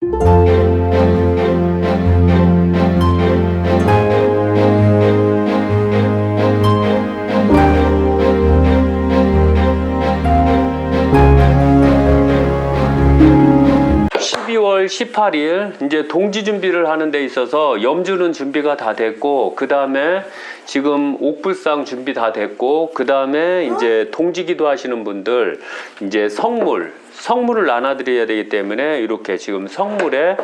12월 18일 이제 동지 준비를 하는 데 있어서 염주는 준비가 다 됐고, 그 다음에 지금 옥불상 준비 다 됐고, 그 다음에 이제 동지기도 하시는 분들 이제 성물을 나눠드려야 되기 때문에 이렇게 지금 성물에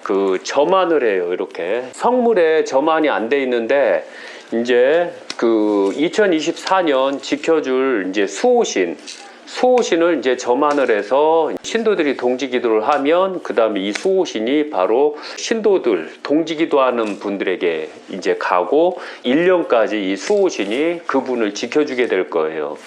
그 점안을 해요. 이렇게 성물에 점안이 안 돼 있는데 이제 그 2024년 지켜줄 이제 수호신을 이제 점안을 해서 신도들이 동지기도를 하면 그 다음에 이 수호신이 바로 신도들 동지기도 하는 분들에게 이제 가고 1년까지 이 수호신이 그분을 지켜주게 될 거예요.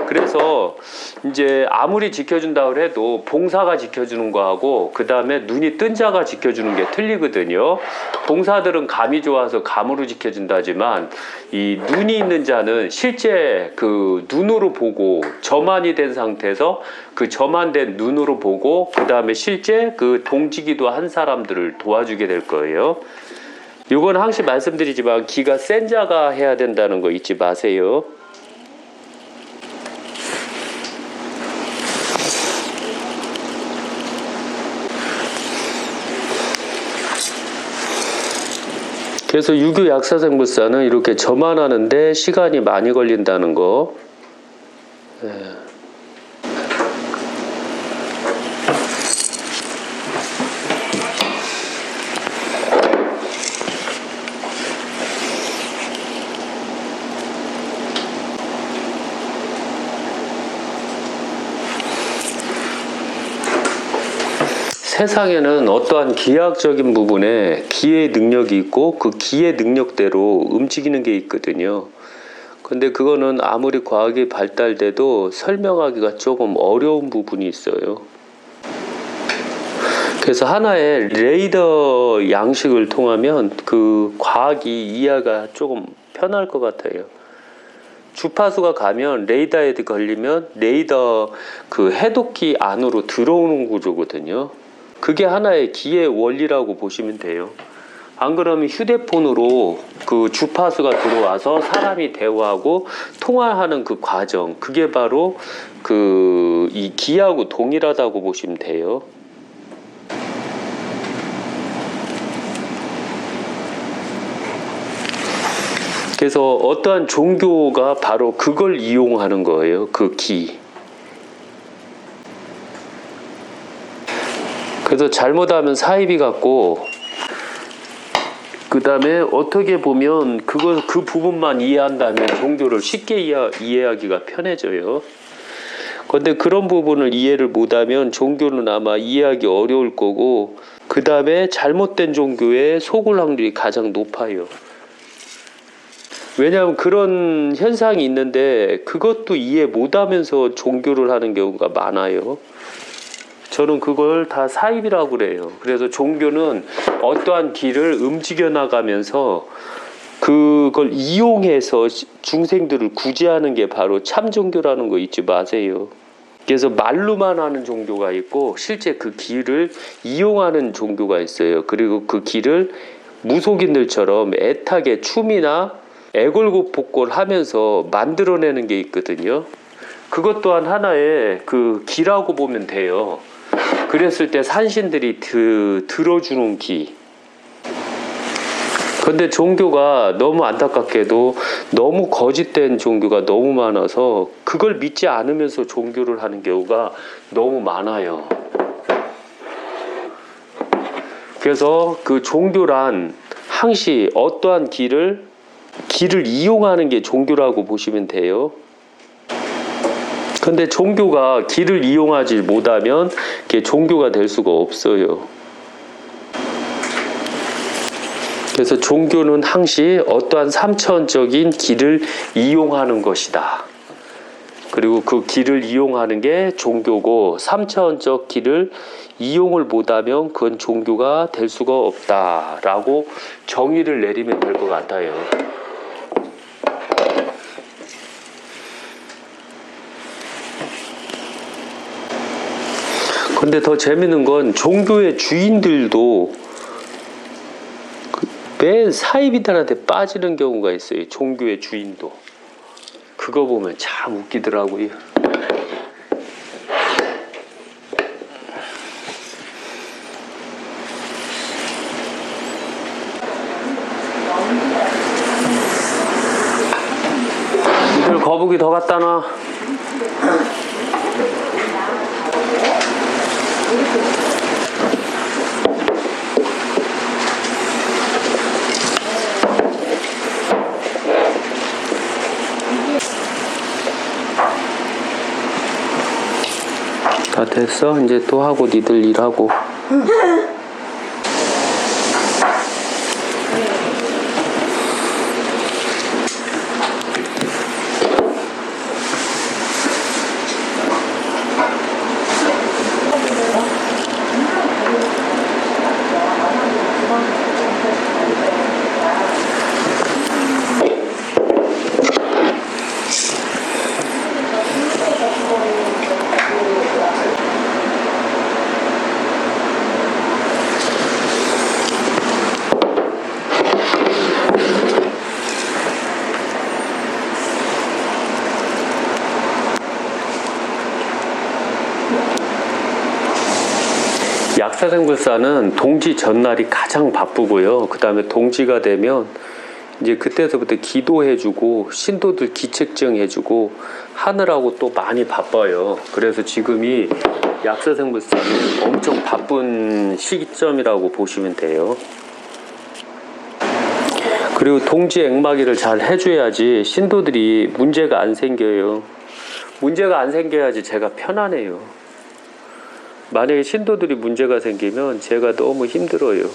그래서 이제 아무리 지켜준다고 해도 봉사가 지켜주는 거하고 그 다음에 눈이 뜬 자가 지켜주는 게 틀리거든요. 봉사들은 감이 좋아서 감으로 지켜준다지만 이 눈이 있는 자는 실제 그 눈으로 보고 점안이 된 상태에서 그 점안된 눈으로 보고 그 다음에 실제 그 동지기도 한 사람들을 도와주게 될 거예요. 이건 항상 말씀드리지만 기가 센 자가 해야 된다는 거 잊지 마세요. 그래서 유교 약사생물사는 이렇게 점안하는데 시간이 많이 걸린다는 거. 세상에는 어떠한 기하학적인 부분에 기의 능력이 있고 그 기의 능력대로 움직이는 게 있거든요. 근데 그거는 아무리 과학이 발달돼도 설명하기가 조금 어려운 부분이 있어요. 그래서 하나의 레이더 양식을 통하면 그 과학이 이해가 조금 편할 것 같아요. 주파수가 가면 레이더에 걸리면 레이더 그 해독기 안으로 들어오는 구조거든요. 그게 하나의 기의 원리라고 보시면 돼요. 안 그러면 휴대폰으로 그 주파수가 들어와서 사람이 대화하고 통화하는 그 과정, 그게 바로 그 이 기하고 동일하다고 보시면 돼요. 그래서 어떠한 종교가 바로 그걸 이용하는 거예요. 그 기. 그래서 잘못하면 사이비 같고, 그 다음에 어떻게 보면 그 부분만 이해한다면 종교를 쉽게 이해하기가 편해져요. 그런데 그런 부분을 이해를 못하면 종교는 아마 이해하기 어려울 거고, 그 다음에 잘못된 종교에 속을 확률이 가장 높아요. 왜냐하면 그런 현상이 있는데 그것도 이해 못하면서 종교를 하는 경우가 많아요. 저는 그걸 다 사입이라고 그래요. 그래서 종교는 어떠한 길을 움직여 나가면서 그걸 이용해서 중생들을 구제하는 게 바로 참 종교라는 거 잊지 마세요. 그래서 말로만 하는 종교가 있고 실제 그 길을 이용하는 종교가 있어요. 그리고 그 길을 무속인들처럼 애타게 춤이나 애걸복걸 하면서 만들어내는 게 있거든요. 그것 또한 하나의 그 기라고 보면 돼요. 그랬을 때 산신들이 들어주는 기. 근데 종교가 너무 안타깝게도 너무 거짓된 종교가 너무 많아서 그걸 믿지 않으면서 종교를 하는 경우가 너무 많아요. 그래서 그 종교란 항시 어떠한 길을 이용하는 게 종교라고 보시면 돼요. 근데 종교가 길을 이용하지 못하면 그게 종교가 될 수가 없어요. 그래서 종교는 항시 어떠한 삼차원적인 길을 이용하는 것이다. 그리고 그 길을 이용하는 게 종교고, 삼차원적 길을 이용을 못하면 그건 종교가 될 수가 없다라고 정의를 내리면 될 것 같아요. 근데 더 재밌는 건 종교의 주인들도 맨 사이비단한테 빠지는 경우가 있어요. 종교의 주인도. 그거 보면 참 웃기더라고요. 이들 거북이 더 갖다 놔. 다 됐어? 이제 또 하고 니들 일하고. 약사생불사는 동지 전날이 가장 바쁘고요. 그 다음에 동지가 되면 이제 그때서부터 기도해주고 신도들 기책정해주고 하느라고 또 많이 바빠요. 그래서 지금이 약사생불사는 엄청 바쁜 시점이라고 보시면 돼요. 그리고 동지 액마기를 잘 해줘야지 신도들이 문제가 안 생겨요. 문제가 안 생겨야지 제가 편안해요. 만약에 신도들이 문제가 생기면 제가 너무 힘들어요.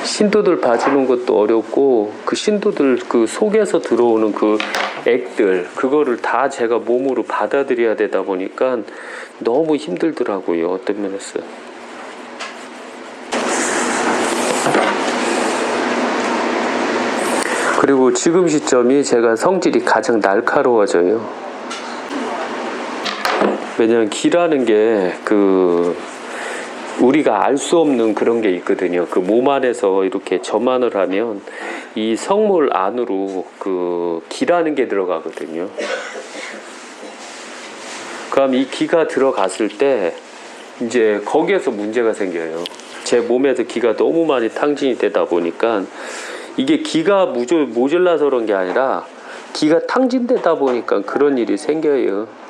신도들 봐주는 것도 어렵고 그 신도들 그 속에서 들어오는 그 액들 그거를 다 제가 몸으로 받아들여야 되다 보니까 너무 힘들더라고요. 어떤 면에서. 그리고 지금 시점이 제가 성질이 가장 날카로워져요. 왜냐면 기라는 게 우리가 알 수 없는 그런 게 있거든요. 그 몸 안에서 이렇게 점안을 하면 이 성물 안으로 기라는 게 들어가거든요. 그럼 이 기가 들어갔을 때 이제 거기에서 문제가 생겨요. 제 몸에서 기가 너무 많이 탕진이 되다 보니까 이게 기가 모질라서 그런 게 아니라 기가 탕진되다 보니까 그런 일이 생겨요.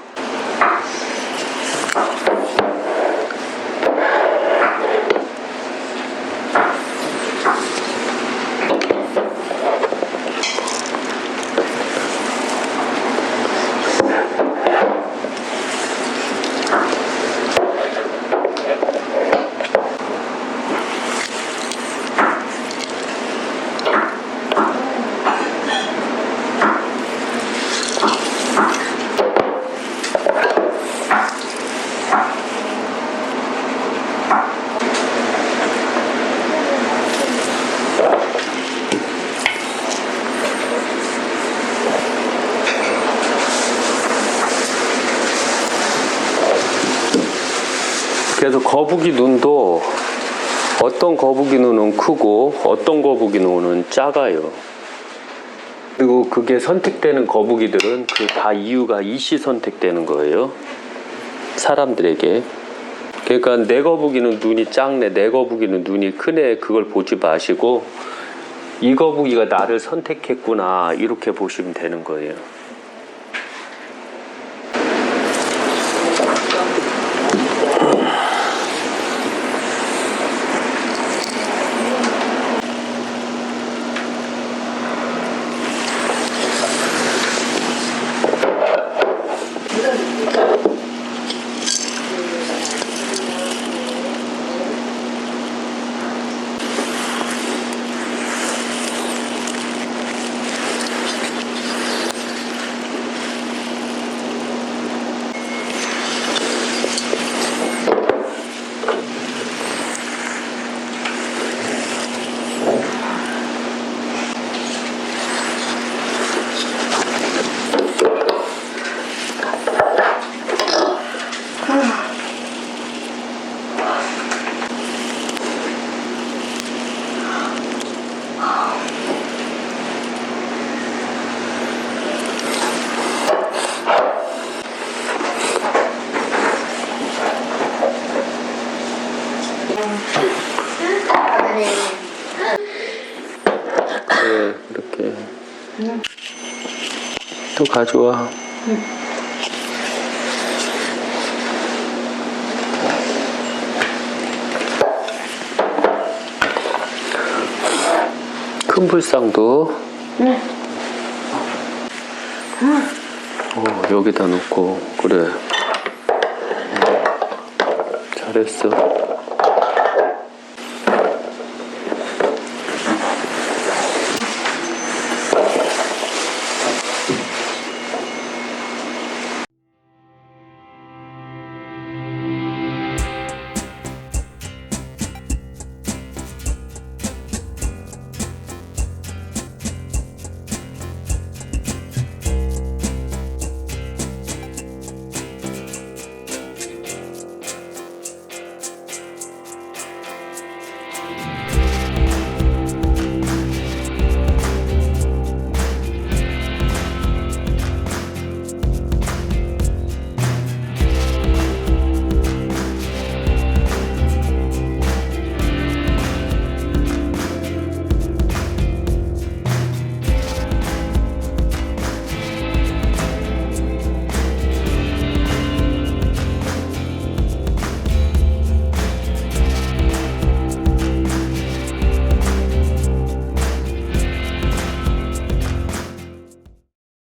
그래서 거북이 눈도 어떤 거북이 눈은 크고 어떤 거북이 눈은 작아요. 그리고 그게 선택되는 거북이들은 다 이유가 이시 선택되는 거예요. 사람들에게. 그러니까 내 거북이는 눈이 작네, 내 거북이는 눈이 크네, 그걸 보지 마시고 이 거북이가 나를 선택했구나 이렇게 보시면 되는 거예요. 그래, 이렇게. 또 가져와. 큰 불상도 여기다 놓고. 그래. 잘했어.